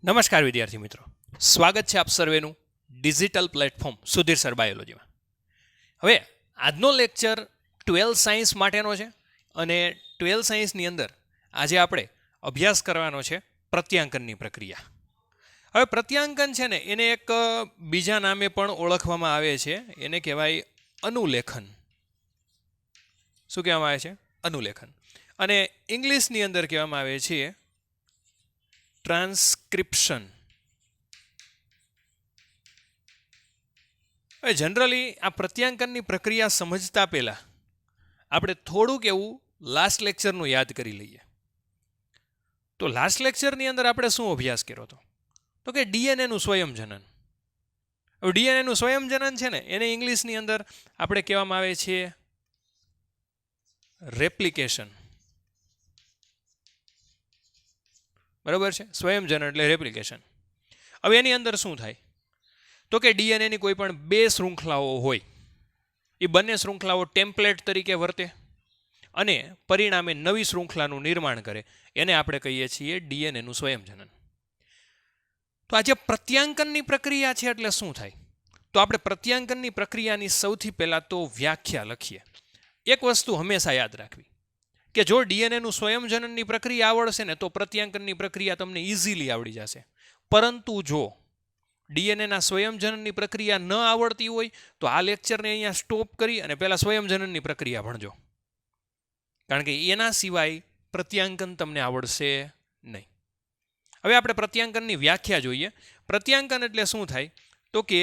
નમસ્કાર વિદ્યાર્થી મિત્રો, સ્વાગત છે આપ સર્વેનું ડિજિટલ પ્લેટફોર્મ સુધીર સર બાયોલોજીમાં. હવે આજનો લેક્ચર 12 સાયન્સ માટેનો છે અને 12 સાયન્સની અંદર આજે આપણે અભ્યાસ કરવાનો છે પ્રત્યાંકનની પ્રક્રિયા. હવે પ્રત્યાંકન છે ને એને એક બીજા નામે પણ ઓળખવામાં આવે છે, એને કહેવાય અનુલેખન. શું કહેવામાં આવે છે? અનુલેખન. અને ઇંગ્લિશની અંદર કહેવામાં આવે છે ટ્રાન્સક્રિપ્શન. હવે જનરલી આ પ્રત્યાંકનની પ્રક્રિયા સમજતા પહેલાં આપણે થોડુંક એવું લાસ્ટ લેક્ચરનું યાદ કરી લઈએ. તો લાસ્ટ લેક્ચરની અંદર આપણે શું અભ્યાસ કર્યો હતો? તો કે ડીએનએનું સ્વયંજનન. હવે ડીએનએનું સ્વયંજનન છે ને એને ઇંગ્લિશની અંદર આપણે કહેવામાં આવે છે રેપ્લિકેશન. બરાબર છે? સ્વયંજનન એટલે રેપ્લિકેશન. હવે એની અંદર શું થાય? તો કે ડીએનએની કોઈ પણ બે શૃંખલાઓ હોય, એ બંને શૃંખલાઓ ટેમ્પલેટ તરીકે વર્તે અને પરિણામે નવી શૃંખલાનું નિર્માણ કરે, એને આપણે કહીએ છીએ ડીએનએનું સ્વયંજનન. તો આ જે પ્રત્યાંકનની પ્રક્રિયા છે એટલે શું થાય? તો આપણે પ્રત્યાંકનની પ્રક્રિયાની સૌથી પહેલાં તો વ્યાખ્યા લખીએ. એક વસ્તુ હંમેશા યાદ રાખવી કે જો ડીએનએનું સ્વયંજનનની પ્રક્રિયા આવડશે ને તો પ્રત્યાંકનની પ્રક્રિયા તમને ઇઝીલી આવડી જશે. પરંતુ જો ડીએનએના સ્વયંજનનની પ્રક્રિયા ન આવડતી હોય તો આ લેક્ચરને અહીંયા સ્ટોપ કરી અને પહેલાં સ્વયંજનનની પ્રક્રિયા ભણજો, કારણ કે એના સિવાય પ્રત્યાંકન તમને આવડશે નહીં. હવે આપણે પ્રત્યાંકનની વ્યાખ્યા જોઈએ. પ્રત્યાંકન એટલે શું થાય? તો કે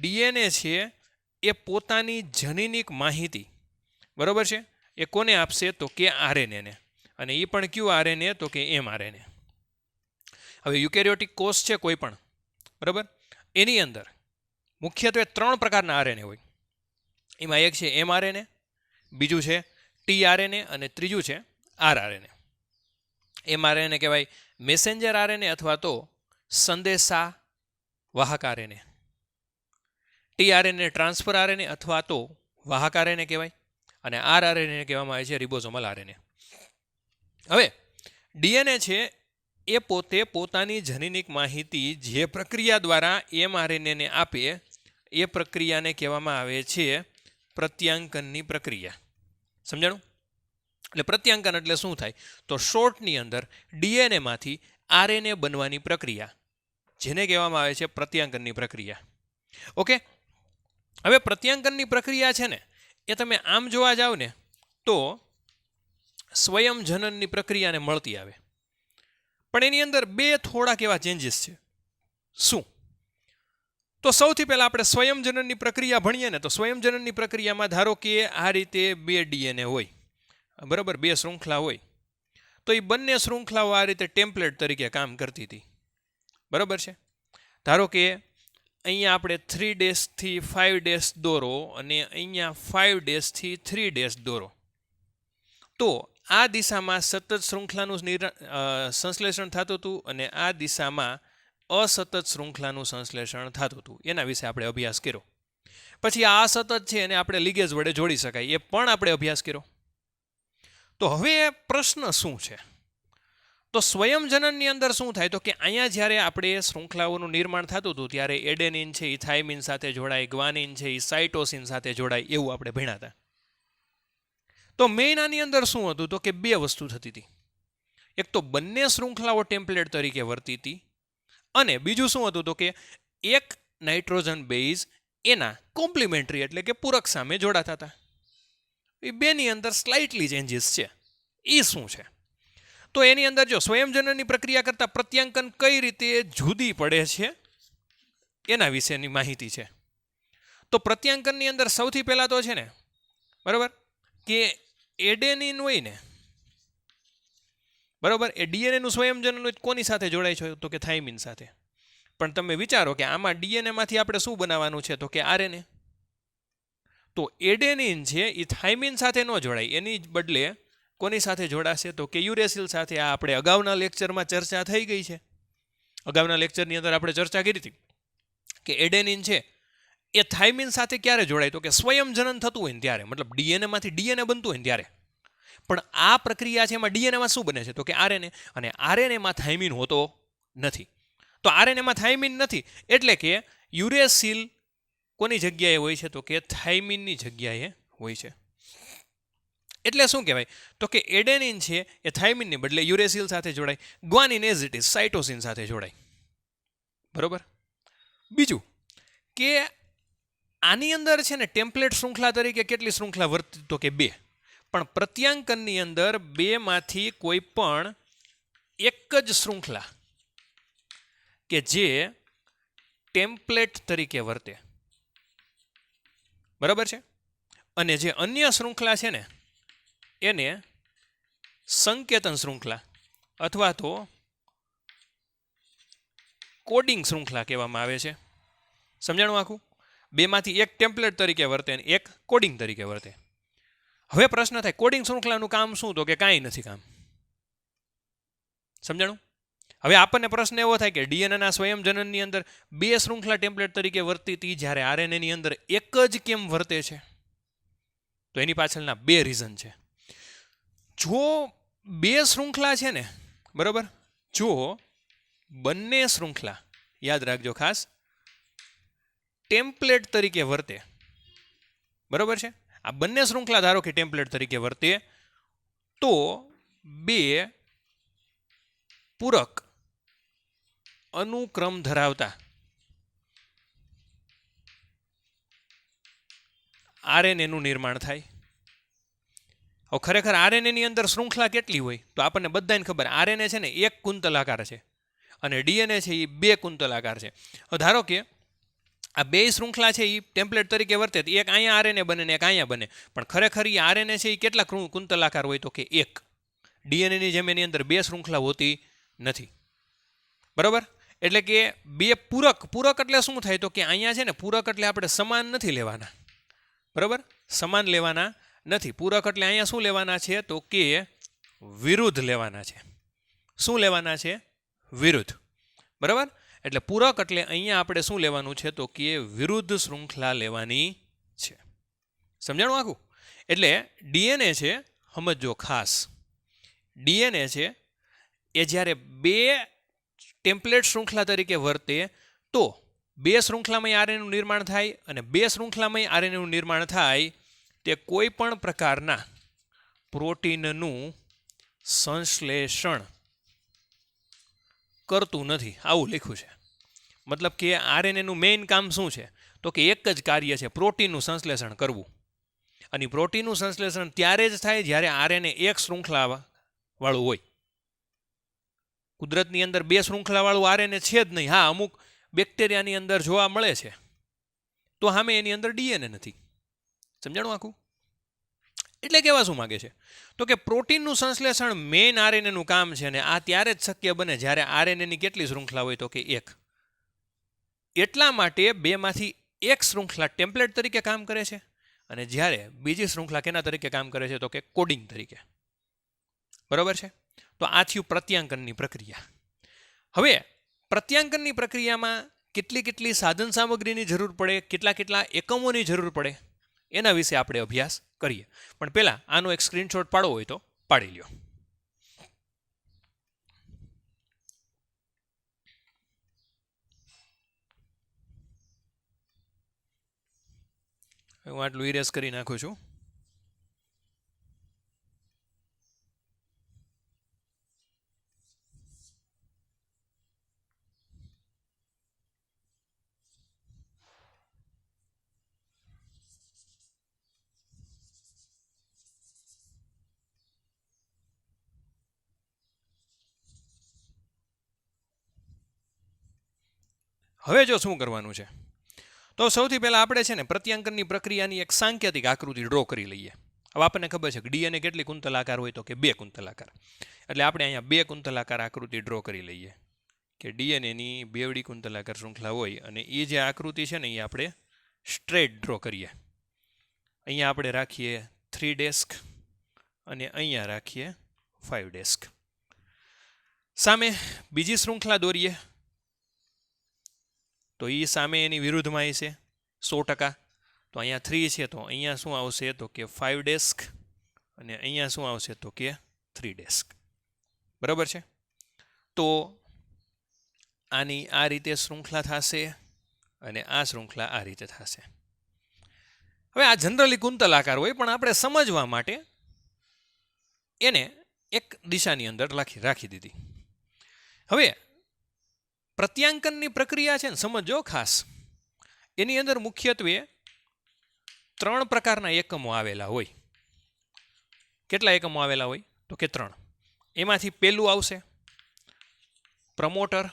ડીએનએ છે એ પોતાની જનીનિક માહિતી, બરાબર છે, એ કોને આપશે? તો કે આરએનએને. અને એ પણ કયું આરએનએ? તો કે એમઆરએનએ. હવે યુકેરિયોટિક કોષ છે કોઈ પણ, બરાબર, એની અંદર મુખ્યત્વે 3 પ્રકારના આરએનએ હોય. એમાં એક છે એમઆરએનએ, બીજું છે ટીઆરએનએ અને ત્રીજું છે આરઆરએનએ. એમઆરએનએ કહેવાય મેસેન્જર આરએનએ અથવા તો સંદેશા વાહક આરએનએ. ટીઆરએનએ ટ્રાન્સફર આરએનએ અથવા તો વાહક આરએનએ કહેવાય. અને આરઆરએનએ કહેવામાં આવે છે રિબોઝોમલ આરએનએ. હવે ડીએનએ છે એ પોતે પોતાની જનીનિક માહિતી જે પ્રક્રિયા દ્વારા એમઆરએનએને આપે એ પ્રક્રિયાને કહેવામાં આવે છે પ્રત્યાંકનની પ્રક્રિયા. સમજાણું? એટલે પ્રત્યાંકન એટલે શું થાય? તો શોર્ટની અંદર ડીએનએમાંથી આરએનએ બનવાની પ્રક્રિયા, જેને કહેવામાં આવે છે પ્રત્યાંકનની પ્રક્રિયા. ઓકે, હવે પ્રત્યાંકનની પ્રક્રિયા છે ને એ તમે આમ જોવા જાવ ને તો સ્વયંજનનની પ્રક્રિયાને મળતી આવે, પણ એની અંદર બે થોડાક એવા ચેન્જીસ છે. શું? તો સૌથી પહેલાં આપણે સ્વયંજનનની પ્રક્રિયા ભણીએ ને તો સ્વયંજનનની પ્રક્રિયામાં ધારો કે આ રીતે 2 ડીએનએ હોય, બરાબર, 2 શૃંખલા હોય, તો એ બંને શૃંખલાઓ આ રીતે ટેમ્પલેટ તરીકે કામ કરતી હતી, બરાબર છે. ધારો કે અહીંયા આપણે 3' થી 5' દોરો અને અહીંયા 5' થી 3' દોરો, તો આ દિશામાં સતત શૃંખલાનું સંશ્લેષણ થતું હતું અને આ દિશામાં અસતત શૃંખલાનું સંશ્લેષણ થતું હતું. એના વિશે આપણે અભ્યાસ કર્યો. પછી આ અસતત છે એને આપણે લીગેજ વડે જોડી શકાય, એ પણ આપણે અભ્યાસ કર્યો. તો હવે પ્રશ્ન શું છે? તો સ્વયંજનનની અંદર શું થાય? તો કે અહીંયા જ્યારે આપણે શૃંખલાઓનું નિર્માણ થતું હતું ત્યારે એડેનિન છે એ થાઇમિન સાથે જોડાય, ગ્વાનિન છે એ સાઇટોસિન સાથે જોડાય, એવું આપણે ભણ્યા હતા. તો મેઇન આની અંદર શું હતું? તો કે 2 વસ્તુ થતી હતી. એક તો બંને શૃંખલાઓ ટેમ્પલેટ તરીકે વર્તી હતી અને બીજું શું હતું? તો કે એક નાઇટ્રોજન બેઝ એના કોમ્પ્લિમેન્ટરી એટલે કે પૂરક સામે જોડાતા હતા. એ બેની અંદર સ્લાઇટલી ચેન્જીસ છે. એ શું છે? તો એની અંદર જો સ્વયંજનનની પ્રક્રિયા કરતાં પ્રત્યાંકન કઈ રીતે જુદી પડે છે એના વિશેની માહિતી છે. તો પ્રત્યાંકનની અંદર સૌથી પહેલાં તો છે ને, બરાબર, કે એડેનિન હોય ને, બરાબર, એ ડીએનએનું સ્વયંજનન કોની સાથે જોડાય છે? તો કે થાઇમિન સાથે. પણ તમે વિચારો કે આમાં ડીએનએમાંથી આપણે શું બનાવવાનું છે? તો કે આરએનએ. તો એડેનિન છે એ થાઇમિન સાથે ન જોડાય, એની બદલે કોની સાથે જોડાશે? તો કે યુરેસિલ સાથે. આ આપણે અગાઉના લેક્ચરમાં ચર્ચા થઈ ગઈ છે. અગાઉના લેક્ચરની અંદર આપણે ચર્ચા કરી હતી કે એડેનિન છે એ થાઇમિન સાથે ક્યારે જોડાય? તો કે સ્વયંજનન થતું હોય ને ત્યારે, મતલબ ડીએનએમાંથી ડીએનએ બનતું હોય ને ત્યારે. પણ આ પ્રક્રિયા છે એમાં ડીએનએમાં શું બને છે? તો કે આરએનએ. અને આરએનએમાં થાઇમિન હોતો નથી. તો આરએનએમાં થાઇમિન નથી, એટલે કે યુરેસિલ કોની જગ્યાએ હોય છે? તો કે થાઇમિનની જગ્યાએ હોય છે. એટલે શું કહેવાય? તો કે એડેનિન છે એ થાઇમિનની બદલે યુરેસિલ સાથે જોડાય, guanine as it is cytosine સાથે જોડાય. બરોબર. બીજું કે આની અંદર છે ને ટેમ્પલેટ શૃંખલા તરીકે કેટલી શૃંખલા વર્તી? તો કે 2. પણ પ્રત્યાંકનની અંદર 2માંથી કોઈ પણ એક જ શૃંખલા કે જે ટેમ્પલેટ તરીકે વર્તે. બરાબર છે. અને જે અન્ય શૃંખલા છે ને એને સંકેતન શૃંખલા અથવા તો કોડિંગ શૃંખલા કહેવામાં આવે છે. સમજાણું આખું? 2માંથી એક ટેમ્પલેટ તરીકે વર્તે અને એક કોડિંગ તરીકે વર્તે. હવે પ્રશ્ન થાય, કોડિંગ શૃંખલાનું કામ શું? તો કે કાંઈ નથી કામ. સમજાણું? હવે આપણને પ્રશ્ન એવો થાય કે ડીએનએના સ્વયંજનનની અંદર 2 શૃંખલા ટેમ્પલેટ તરીકે વર્તી હતી, જ્યારે આરએનએની અંદર એક જ કેમ વર્તે છે? તો એની પાછળના 2 રીઝન છે. જો 2 શૃંખલા છે ને, બરાબર, જો બંને શૃંખલા, યાદ રાખજો ખાસ, ટેમ્પલેટ તરીકે વર્તે, બરાબર છે, આ બંને શૃંખલા ધારો કે ટેમ્પલેટ તરીકે વર્તે, તો 2 પૂરક અનુક્રમ ધરાવતા આરએનએનું નિર્માણ થાય. હવે ખરેખર આરએનએની અંદર શૃંખલા કેટલી હોય? તો આપણને બધાને ખબર, આરએનએ છે ને 1 કુંતલાકાર છે અને ડીએનએ છે એ 2 કુંતલાકાર છે. ધારો કે આ 2 શૃંખલા છે એ ટેમ્પલેટ તરીકે વર્તે, એક અહીંયા આરએનએ બને ને એક અહીંયા બને, પણ ખરેખર એ આરએનએ છે એ કેટલા કુંતલાકાર હોય? તો કે 1. ડીએનએની જેમ એની અંદર 2 શૃંખલા હોતી નથી. બરાબર. એટલે કે 2 પૂરક એટલે શું થાય? તો કે અહીંયા છે ને પૂરક એટલે આપણે સમાન નથી લેવાના. બરાબર, સમાન લેવાના નથી. પૂરક એટલે અહીંયા શું લેવાના છે? તો કે વિરુદ્ધ લેવાના છે. શું લેવાના છે? વિરુદ્ધ. બરાબર. એટલે પૂરક એટલે અહીંયા આપણે શું લેવાનું છે? તો કે વિરુદ્ધ શૃંખલા લેવાની છે. સમજાણું આખું? એટલે ડીએનએ છે, સમજો ખાસ, ડીએનએ છે એ જ્યારે 2 ટેમ્પલેટ શૃંખલા તરીકે વર્તે તો 2 શૃંખલામાં આરએનએનું નિર્માણ થાય, અને 2 શૃંખલામાં આરએનએનું નિર્માણ થાય તે કોઈ પણ પ્રકારના પ્રોટીનનું સંશ્લેષણ કરતું નથી, આવું લખ્યું છે. મતલબ કે આરએનએનું મેઇન કામ શું છે? તો કે એક જ કાર્ય છે, પ્રોટીનનું સંશ્લેષણ કરવું. અને પ્રોટીનનું સંશ્લેષણ ત્યારે જ થાય જ્યારે આરએનએ એક શૃંખલા વાળું હોય. કુદરતની અંદર 2 શૃંખલા વાળું આરએનએ છે જ નહીં. હા, અમુક બેક્ટેરિયાની અંદર જોવા મળે છે, તો સામે એની અંદર ડીએનએ નથી. સમજાણું આખું? એટલે કહેવા શું માગે છે? તો કે પ્રોટીનનું સંશ્લેષણ મેઇન આરએનએનું કામ છે, અને આ ત્યારે જ શક્ય બને જ્યારે આરએનએની કેટલી શૃંખલા હોય? તો કે 1. એટલા માટે 2માંથી એક શૃંખલા ટેમ્પલેટ તરીકે કામ કરે છે, અને જ્યારે બીજી શૃંખલા કેના તરીકે કામ કરે છે? તો કે કોડિંગ તરીકે. બરાબર છે. તો આ થયું પ્રત્યાંકનની પ્રક્રિયા. હવે પ્રત્યાંકનની પ્રક્રિયામાં કેટલી સાધન સામગ્રીની જરૂર પડે, કેટલા એકમોની જરૂર પડે, એના વિશે આપણે અભ્યાસ કરીએ. પણ પહેલાં આનો એક સ્ક્રીનશોટ પાડવો હોય તો પાડી લ્યો. હું આટલું ઇરેઝ કરી નાખું છું. હવે જો શું કરવાનું છે, તો સૌથી પહેલાં આપણે છે ને પ્રત્યાંકનની પ્રક્રિયાની એક સાંકેતિક આકૃતિ ડ્રો કરી લઈએ. હવે આપણને ખબર છે કે ડીએનએ કેટલી કુંતલાકાર હોય? તો કે 2 કુંતલાકાર. એટલે આપણે અહીંયા 2 કુંતલાકાર આકૃતિ ડ્રો કરી લઈએ કે ડીએનએની 2 કુંતલાકાર શૃંખલા હોય, અને એ જે આકૃતિ છે ને એ આપણે સ્ટ્રેટ ડ્રો કરીએ. અહીંયા આપણે રાખીએ 3 ડેસ્ક અને અહીંયા રાખીએ 5 ડેસ્ક. સામે બીજી શૃંખલા દોરીએ તો એ સામે એની વિરુદ્ધમાં છે 100%. તો અહીંયા 3 છે, તો અહીંયા શું આવશે? તો કે 5 ડેસ્ક, અને અહીંયા શું આવશે? તો કે 3 ડેસ્ક. બરાબર છે. તો આની આ રીતે શૃંખલા થશે અને આ શૃંખલા આ રીતે થશે. હવે આ જનરલી કુંતલાકાર હોય, પણ આપણે સમજવા માટે એને એક દિશાની અંદર રાખી દીધી. હવે પ્રત્યાંકનની પ્રક્રિયા છે ને, સમજો ખાસ, એની અંદર મુખ્યત્વે 3 પ્રકારના એકમો આવેલા હોય. કેટલા એકમો આવેલા હોય? તો કે 3. એમાંથી પહેલું આવશે પ્રમોટર,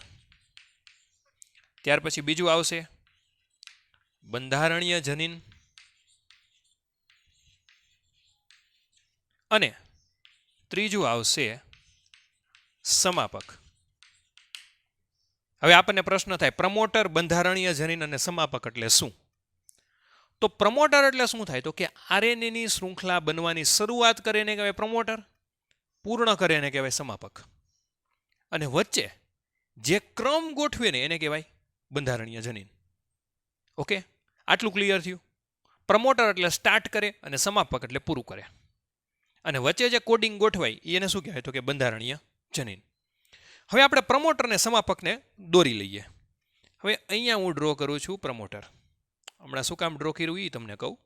ત્યાર પછી બીજું આવશે બંધારણીય જનીન, અને ત્રીજું આવશે સમાપક. હવે આપણને પ્રશ્ન થાય, પ્રમોટર, બંધારણીય જનીન અને સમાપક એટલે શું? તો પ્રમોટર એટલે શું થાય? તો કે આરએનએ ની શૃંખલા બનવાની શરૂઆત કરે એને કહેવાય પ્રમોટર, પૂર્ણ કરે એને કહેવાય સમાપક, અને વચ્ચે જે ક્રમ ગોઠવે ને એને કહેવાય બંધારણીય જનીન. ઓકે, આટલું ક્લિયર થયું? પ્રમોટર એટલે સ્ટાર્ટ કરે અને સમાપક એટલે પૂરું કરે, અને વચ્ચે જે કોડિંગ ગોઠવાય એને શું કહેવાય? તો કે બંધારણીય જનીન. હવે આપણે પ્રમોટર ને સમાપકને દોરી લઈએ. હવે અહીંયા હું ડ્રો કરું છું પ્રમોટર. હમણાં શું કામ ડ્રો કર્યું એ તમને કહું.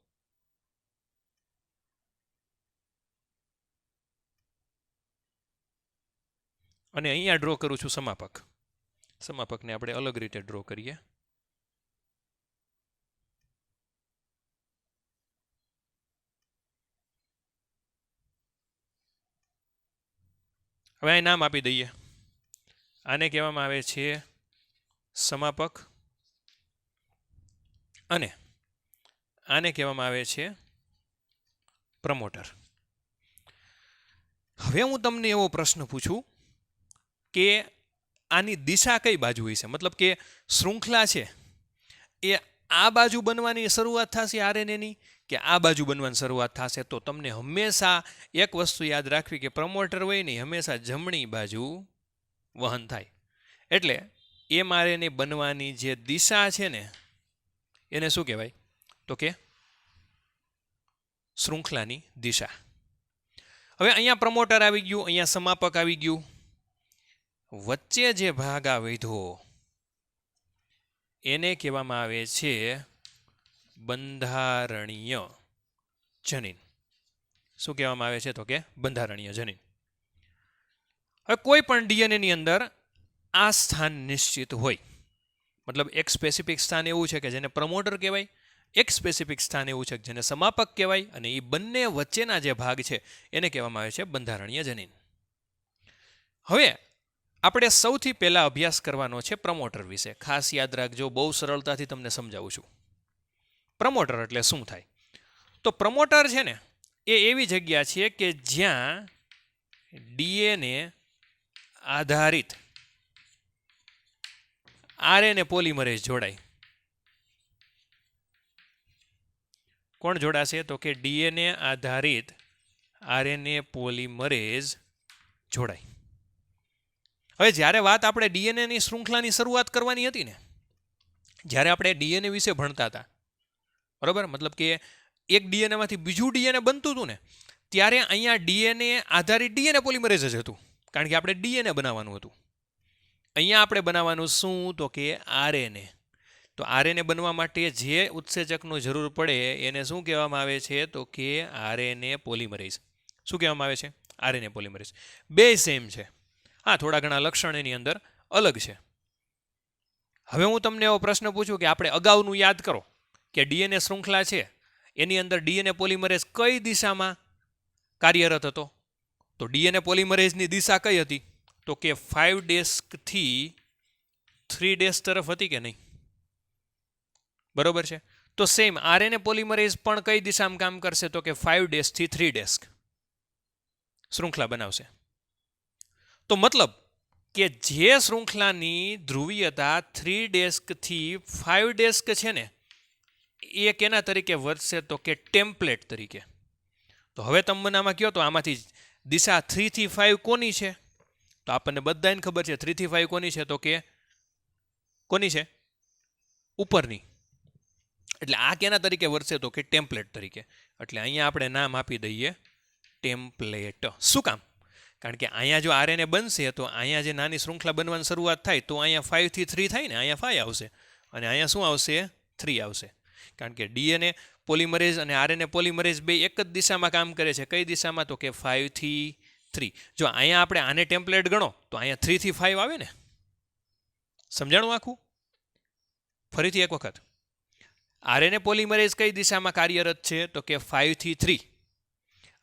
અને અહીંયા ડ્રો કરું છું સમાપક. સમાપકને આપણે અલગ રીતે ડ્રો કરીએ. હવે અહીં નામ આપી દઈએ. આને કહેવામાં આવે છે સમાપક, અને આને કહેવામાં આવે છે પ્રમોટર. હવે હું તમને એવો પ્રશ્ન પૂછું કે આની દિશા કઈ બાજુ હોય છે? મતલબ કે શૃંખલા છે એ આ બાજુ બનવાની શરૂઆત થશે આરએનએની, કે આ બાજુ બનવાની શરૂઆત થશે? તો તમને હંમેશા એક વસ્તુ યાદ રાખવી કે પ્રમોટર હોય ને હંમેશા જમણી બાજુ વહન થાય. એટલે એમઆરએનએ બનવાની જે દિશા છે ને એને શું કહેવાય? તો કે શૃંખલાની દિશા. હવે અહીંયા પ્રમોટર આવી ગયું, અહીંયા સમાપક આવી ગયું, વચ્ચે જે ભાગ આ વધ્યો એને કહેવામાં આવે છે બંધારણીય જનીન. શું કહેવામાં આવે છે? તો કે બંધારણીય જનીન. હવે કોઈ પણ ડીએનએ ની અંદર આ સ્થાન નિશ્ચિત હોય, મતલબ એક સ્પેસિફિક સ્થાન એવું છે કે જેને પ્રમોટર કહેવાય, એક સ્પેસિફિક સ્થાન એવું છે કે જેને સમાપક કહેવાય, અને એ બંને વચ્ચેના જે ભાગ છે એને કહેવામાં આવે છે બંધારણીય જનીન. હવે આપણે સૌથી પહેલા અભ્યાસ કરવાનો છે પ્રમોટર વિશે. ખાસ યાદ રાખજો, બહુ સરળતાથી તમને સમજાવું છું. પ્રમોટર એટલે શું થાય? તો પ્રમોટર છે ને એ એવી જગ્યા છે કે જ્યાં ડીએનએ આધારિત આરએનએ પોલિમરેઝ જોડાય. કોણ જોડાશે? તો કે ડીએનએ આધારિત આરએનએ પોલિમરેઝ જોડાય. હવે જ્યારે વાત આપણે ડીએનએની શૃંખલાની શરૂઆત કરવાની હતી ને, જ્યારે આપણે ડીએનએ વિશે ભણતા હતા, બરાબર, મતલબ કે એક ડીએનએમાંથી બીજું ડીએનએ બનતું હતું ને, ત્યારે અહીંયા ડીએનએ આધારિત ડીએનએ પોલિમરેઝ જ હતું, કારણ કે આપણે ડીએનએ બનાવવાનું હતું. અહીંયા આપણે બનાવવાનું શું? તો કે આરએનએ. તો આરએનએ બનવા માટે જે ઉત્સેચકનો જરૂર પડે એને શું કહેવામાં આવે છે? તો કે આરએનએ પોલિમરેઝ. શું કહેવામાં આવે છે? RNA polymerase. બે સેમ છે, હા, થોડા ઘણા લક્ષણ એની અંદર અલગ છે. હવે હું તમને એવો પ્રશ્ન પૂછું કે આપણે અગાઉનું યાદ કરો કે ડીએનએ શૃંખલા છે એની અંદર ડીએનએ પોલિમરેઝ કઈ દિશામાં કાર્યરત હતો? તો ડીએનએ પોલિમરેઝની દિશા કઈ હતી? તો કે 5' થી 3' તરફ હતી કે નહીં? બરોબર છે. તો સેમ આરએનએ પોલિમરેઝ પણ કઈ દિશામાં કામ કરશે? તો કે 5' થી 3' શૃંખલા બનાવશે. તો મતલબ કે જે શૃંખલાની ધ્રુવીયતા 3' થી 5' છે ને એ કેના તરીકે વર્તશે? તો કે ટેમ્પલેટ તરીકે. તો હવે તમે મને આમાં કહો તો આમાંથી દિશા 3 થી 5 કોની છે? તો આપણને બધાને ખબર છે 3 થી 5 કોની છે? તો કે કોની છે? ઉપરની. એટલે આ કેના તરીકે વર્તશે? તો કે ટેમ્પલેટ તરીકે. એટલે અહીંયા આપણે નામ આપી દઈએ ટેમ્પલેટ. શું કામ? કારણ કે અહીંયા જો આરએનએ બનશે તો અહીંયા જે નાની શૃંખલા બનવાની શરૂઆત થાય તો અહીંયા 5 થી 3 થાય ને, અહીંયા 5 આવશે અને અહીંયા શું આવશે? 3 આવશે. કારણ કે ડીએનએ પોલિમરેઝ અને આરએનએ પોલિમરેઝ બે એક જ દિશામાં કામ કરે છે. કઈ દિશામાં? તો કે 5 થી 3. જો અહીંયા આપણે આને ટેમ્પલેટ ગણો તો અહીંયા 3 થી 5 આવે ને. સમજાણું આખું? ફરીથી એક વખત, આરએનએ પોલિમરેઝ કઈ દિશામાં કાર્યરત છે? તો કે 5 થી 3.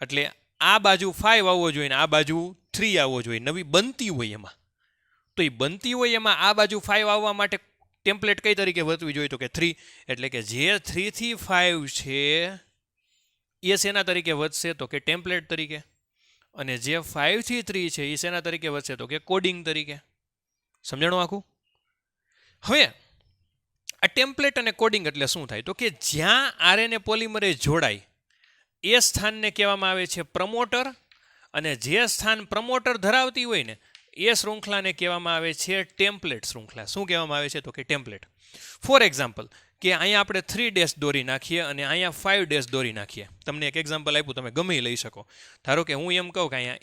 એટલે આ બાજુ 5 આવવો જોઈએ ને આ બાજુ 3 આવવો જોઈએ. નવી બનતી હોય એમાં, તો એ બનતી હોય એમાં આ બાજુ 5 આવવા માટે ટેમ્પલેટ કઈ તરીકે વર્તવી જોઈએ? તો કે 3. એટલે કે જે 3 થી 5 છે એ શેના તરીકે વધશે? તો કે ટેમ્પલેટ તરીકે. અને જે 5 થી 3 છે એ શેના તરીકે વધશે? તો કે કોડિંગ તરીકે. સમજાણું આખું? હવે આ ટેમ્પલેટ અને કોડિંગ એટલે શું થાય? તો કે જ્યાં આરએનએ પોલિમરેઝ જોડાય એ સ્થાનને કહેવામાં આવે છે પ્રમોટર, અને જે સ્થાન પ્રમોટર ધરાવતી હોય ને એ શૃંખલાને કહેવામાં આવે છે ટેમ્પલેટ શૃંખલા. શું કહેવામાં આવે છે? તો કે ટેમ્પલેટ. ફોર એક્ઝામ્પલ, કે અહીંયા આપણે 3 ડેશ દોરી નાખીએ અને અહીંયા 5 ડેશ દોરી નાખીએ. તમને એક એક્ઝામ્પલ આપ્યું, તમે ગમે લઈ શકો. ધારો કે હું એમ કહું કે અહીંયા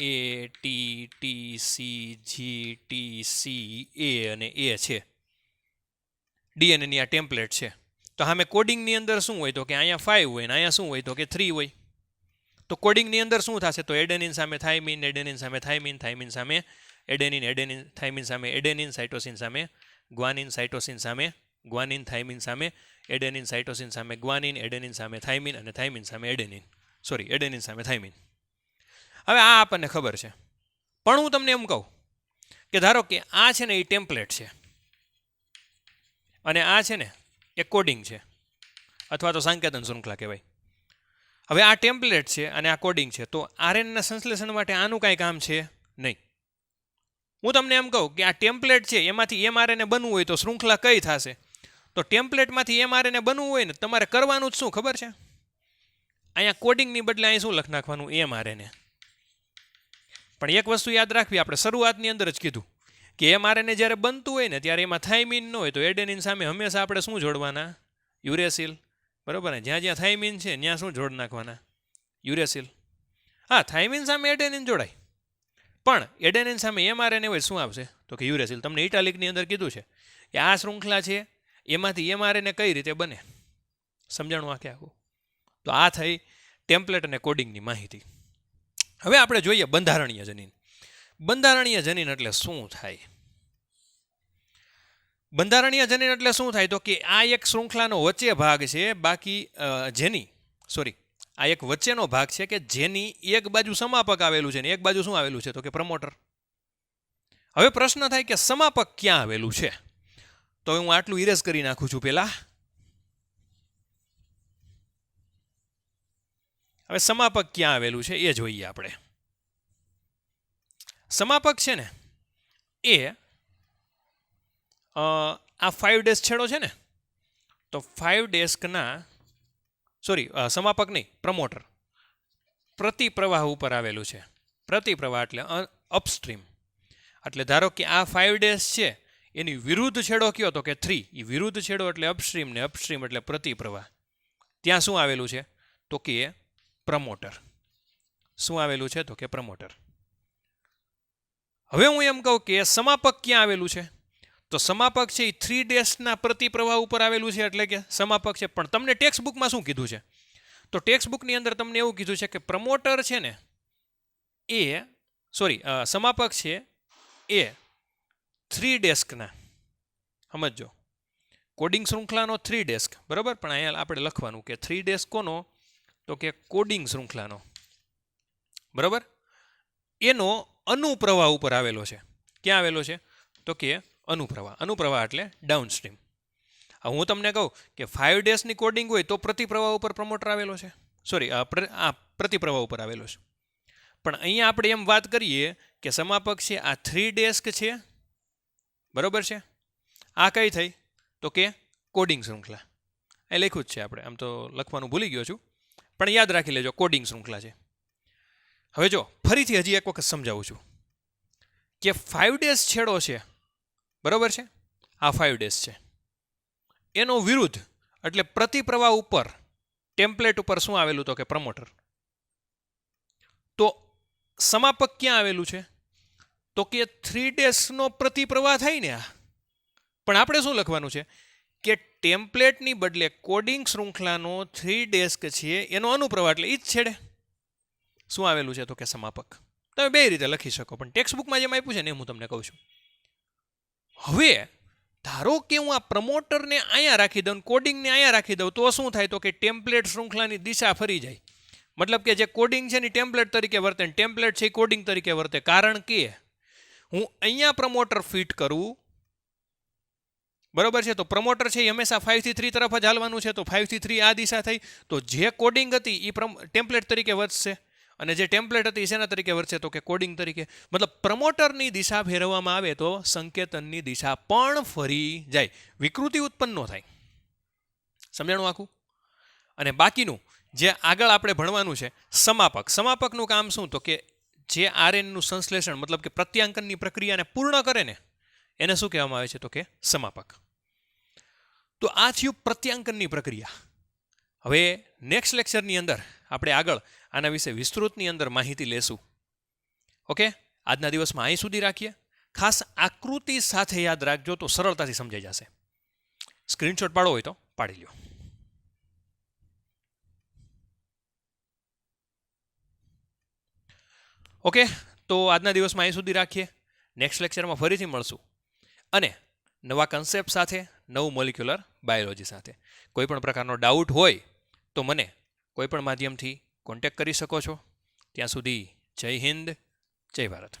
A T T C G T C A અને એ છે, ડીએનએની આ ટેમ્પલેટ છે. તો સામે કોડિંગની અંદર શું હોય? તો કે અહીંયા 5 હોય ને અહીંયા શું હોય? તો કે 3 હોય. તો કોડિંગની અંદર શું થશે? તો એડેનિન સામે થાઇમિન, એડેનિન સામે થાઇમિન, થાઇમિન સામે એડેનિન, એડેનિન થાઇમિન સામે એડેનિન, સાઇટોસિન સામે ગ્વાનિન, સાઇટોસિન સામે ગ્વાનિન, થાઇમિન સામે એડેનિન, સાઇટોસિન સામે ગ્વાનિન, એડેનિન સામે થાઇમિન અને થાઇમિન સામે એડેનિન, એડેનિન સામે થાઇમિન. હવે આ આપણને ખબર છે, પણ હું તમને એમ કહું કે ધારો કે આ છે ને એ ટેમ્પલેટ છે અને આ છે ને એ કોડિંગ છે, અથવા તો સંકેતન શૃંખલા કહેવાય. હવે આ ટેમ્પલેટ છે અને આ કોડિંગ છે, તો આરએનએના સંશ્લેષણ માટે આનું કાંઈ કામ છે નહીં. હું તમને એમ કહું કે આ ટેમ્પલેટ છે એમાંથી એમઆરએનએ બનવું હોય તો શૃંખલા કઈ થશે? તો ટેમ્પલેટમાંથી એમઆરએનએ બનવું હોય ને તમારે કરવાનું જ શું ખબર છે? અહીંયા કોડિંગની બદલે અહીં શું લખ નાખવાનું? એમઆરએનએ. પણ એક વસ્તુ યાદ રાખવી, આપણે શરૂઆતની અંદર જ કીધું કે એમઆરએનએ જ્યારે બનતું હોય ને ત્યારે એમાં થાઇમિન ન હોય તો એડેનિન સામે હંમેશા આપણે શું જોડવાના? યુરેસિલ. બરાબર ને? જ્યાં જ્યાં થાઇમિન છે ત્યાં શું જોડ નાખવાના? યુરેસિલ. હા, થાઇમિન સામે એડેનિન જોડાય, પણ એડેનિન સામે એમઆરએનએ હોય શું આવશે? તો કે યુરેસિલ. તમને ઇટાલિકની અંદર કીધું છે કે આ શૃંખલા છે એમાંથી એમઆરએનએ કઈ રીતે બને. સમજાણું આખે આખું? તો આ થઈ ટેમ્પલેટ અને કોડિંગની માહિતી. હવે આપણે જોઈએ બંધારણીય જનીન. બંધારણીય જનીન એટલે શું થાય? બંધારણીય જનીન એટલે શું થાય? તો કે આ એક શૃંખલાનો વચ્ચે ભાગ છે, બાકી આ એક વચ્ચેનો ભાગ છે કે જેની એક બાજુ સમાપક આવેલું છે ને એક બાજુ શું આવેલું છે? તો કે પ્રમોટર. હવે પ્રશ્ન થાય કે સમાપક ક્યાં આવેલું છે? તો હું આટલું ઇરેઝ કરી નાખું છું પહેલા. હવે સમાપક ક્યાં આવેલું છે એ જોઈએ આપણે. સમાપક છે ને એ આ 5 ડેશ છેડો છે ને, તો 5 ડેસ્કના સમાપક નહીં, પ્રમોટર પ્રતિપ્રવાહ ઉપર આવેલું છે. પ્રતિપ્રવાહ એટલે અપસ્ટ્રીમ. એટલે ધારો કે આ 5 ડેશ છે એની વિરુદ્ધ છેડો કયો? તો કે 3. એ વિરુદ્ધ છેડો એટલે અપસ્ટ્રીમ ને અપસ્ટ્રીમ એટલે પ્રતિપ્રવાહ. ત્યાં શું આવેલું છે? તો કે પ્રમોટર. શું આવેલું છે? તો કે પ્રમોટર. હવે હું એમ કહું કે સમાપક ક્યાં આવેલું છે? તો સમાપક છે એ 3 ડેશના પ્રતિપ્રવાહ ઉપર આવેલું છે, એટલે કે સમાપક છે. પણ તમને ટેક્સ્ટ બુકમાં શું કીધું છે? તો ટેક્સ્ટ બુકની અંદર તમને એવું કીધું છે કે પ્રમોટર છે ને એ સમાપક છે એ 3 ડેસ્કના, સમજો, કોડિંગ શૃંખલાનો 3 ડેસ્ક, બરાબર. પણ અહીંયા આપણે લખવાનું કે 3 ડેસ્ક કોનો? તો કે કોડિંગ શૃંખલાનો, બરાબર. એનો અનુપ્રવાહ ઉપર આવેલો છે. ક્યાં આવેલો છે? તો કે અનુપ્રવાહ. અનુપ્રવાહ એટલે ડાઉનસ્ટ્રીમ. હવે હું તમને કહું કે 5 ડેશની કોડિંગ હોય તો પ્રતિપ્રવાહ ઉપર પ્રમોટર આવેલો છે, પ્રતિપ્રવાહ ઉપર આવેલો છે. પણ અહીંયા આપણે એમ વાત કરીએ કે સમાપક છે આ 3 ડેસ્ક છે, બરાબર છે. આ કઈ થઈ? તો કે કોડિંગ શૃંખલા. એ લખ્યું જ છે આપણે, આમ તો લખવાનું ભૂલી ગયો છું, પણ યાદ રાખી લેજો, કોડિંગ શૃંખલા છે. હવે જો ફરીથી હજી એક વખત સમજાવું છું કે 5 ડેશ છેડો છે, બરાબર છે. આ 5 ડેશ છે, એનો વિરુદ્ધ એટલે પ્રતિપ્રવાહ ઉપર ટેમ્પલેટ ઉપર શું આવેલું? તો કે પ્રમોટર. તો સમાપક ક્યાં આવેલું છે? તો કે 3 ડેશનો પ્રતિપ્રવાહ થાય ને આ. પણ આપણે શું લખવાનું છે કે ટેમ્પલેટની બદલે કોડિંગ શૃંખલાનો 3 ડેશ છે એનો અનુપ્રવાહ એટલે એ જ છેડે શું આવેલું છે તો કે સમાપક. તમે બે રીતે લખી શકો, પણ ટેક્સ્ટ બુકમાં જેમ આપ્યું છે ને હું તમને કહું છું. હવે ધારો કે હું આ પ્રમોટરને અહીંયા રાખી દઉં, કોડિંગને અહીંયા રાખી દઉં, તો શું થાય તો કે ટેમ્પલેટ શૃંખલાની દિશા ફરી જાય. મતલબ કે જે કોડિંગ છે ને ટેમ્પલેટ તરીકે વર્તે, ટેમ્પલેટ છે એ કોડિંગ તરીકે વર્તે. કારણ કે હું અહીંયા પ્રમોટર ફિટ કરું, બરોબર છે, તો પ્રમોટર છે એ હંમેશા 5 થી 3 તરફ જ હાલવાનું છે, તો 5 થી 3 આ દિશા થઈ, તો જે કોડિંગ હતી એ ટેમ્પલેટ તરીકે વર્તશે, અને જે ટેમ્પલેટ હતી શેના તરીકે વર્તશે તો કે કોડિંગ તરીકે. મતલબ પ્રમોટરની દિશા ફેરવવામાં આવે તો સંકેતનની દિશા પણ ફરી જાય, વિકૃતિ ઉત્પન્ન ન થાય. સમજાણું આખું? અને બાકીનું જે આગળ આપણે ભણવાનું છે સમાપક. સમાપકનું કામ શું તો કે જે આરએનનું સંશ્લેષણ મતલબ કે પ્રત્યાંકનની પ્રક્રિયાને પૂર્ણ કરે ને એને શું કહેવામાં આવે છે તો કે સમાપક. તો આ થયું પ્રત્યાંકનની પ્રક્રિયા. હવે નેક્સ્ટ લેક્ચરની અંદર આપણે આગળ આના વિશે વિસ્તૃતની અંદર માહિતી લેશું. ઓકે, આજના દિવસમાં અહીં સુધી રાખીએ. ખાસ આકૃતિ સાથે યાદ રાખજો તો સરળતાથી સમજાઈ જશે. સ્ક્રીનશોટ પાડો હોય તો પાડી લ્યો. ઓકે, તો આજના દિવસમાં અહીં સુધી રાખીએ. નેક્સ્ટ લેક્ચરમાં ફરીથી મળશું અને નવા કન્સેપ્ટ સાથે, નવું મોલિક્યુલર બાયોલોજી સાથે. કોઈ પણ પ્રકારનો ડાઉટ હોય તો મને કોઈ પણ માધ્યમથી કોન્ટેક્ટ કરી શકો છો. ત્યાં સુધી જય હિન્દ, જય ભારત.